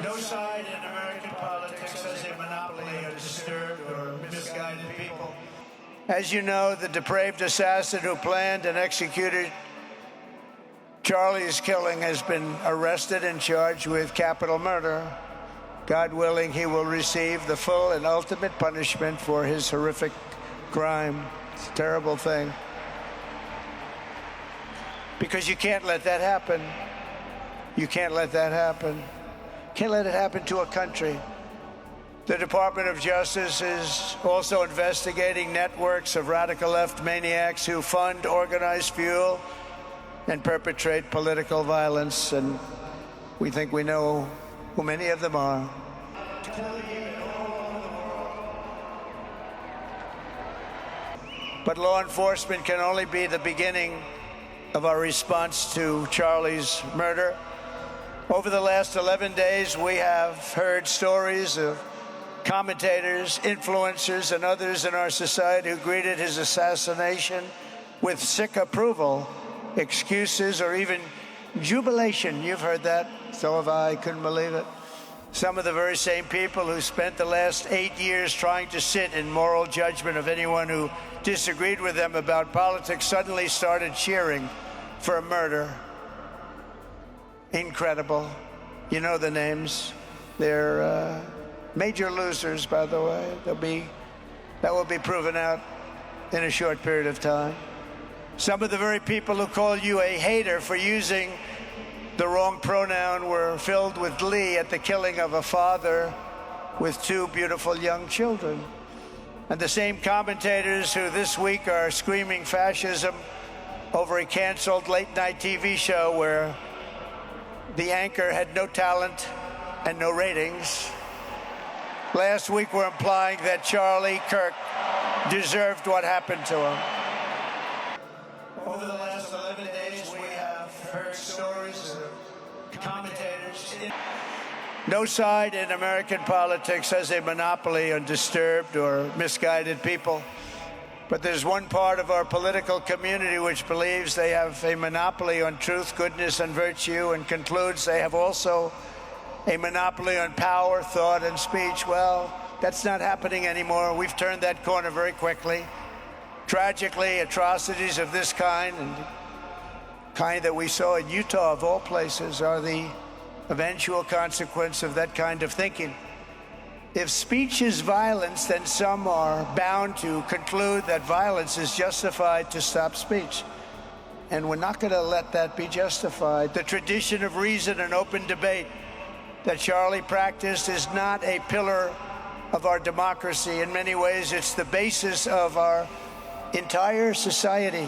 No side in American politics has a monopoly on disturbed or misguided people. As you know, the depraved assassin who planned and executed Charlie's killing has been arrested and charged with capital murder. God willing, he will receive the full and ultimate punishment for his horrific crime. It's a terrible thing. Because you can't let that happen. You can't let that happen. Can't let it happen to a country. The Department of Justice is also investigating networks of radical left maniacs who fund, organize, fuel, and perpetrate political violence, and we think we know who many of them are. But law enforcement can only be the beginning of our response to Charlie's murder. Over the last 11 days, we have heard stories of commentators, influencers, and others in our society who greeted his assassination with sick approval, excuses, or even jubilation. You've heard that. So have I. Couldn't believe it. Some of the very same people who spent the last 8 years trying to sit in moral judgment of anyone who disagreed with them about politics suddenly started cheering for a murder. Incredible. You know the names. They're major losers, by the way. That will be proven out in a short period of time. Some of the very people who call you a hater for using the wrong pronoun were filled with glee at the killing of a father with 2 beautiful young children. And the same commentators who this week are screaming fascism over a canceled late-night TV show where the anchor had no talent and no ratings. Last week were implying that Charlie Kirk deserved what happened to him. Over the last 11 days, we have heard stories of commentators. No side in American politics has a monopoly on disturbed or misguided people. But there's one part of our political community which believes they have a monopoly on truth, goodness, and virtue, and concludes they have also a monopoly on power, thought, and speech. Well, that's not happening anymore. We've turned that corner very quickly. Tragically, atrocities of this kind, and kind that we saw in Utah, of all places, are the eventual consequence of that kind of thinking. If speech is violence, then some are bound to conclude that violence is justified to stop speech. And we're not going to let that be justified. The tradition of reason and open debate that Charlie practiced is not a pillar of our democracy. In many ways, it's the basis of our entire society.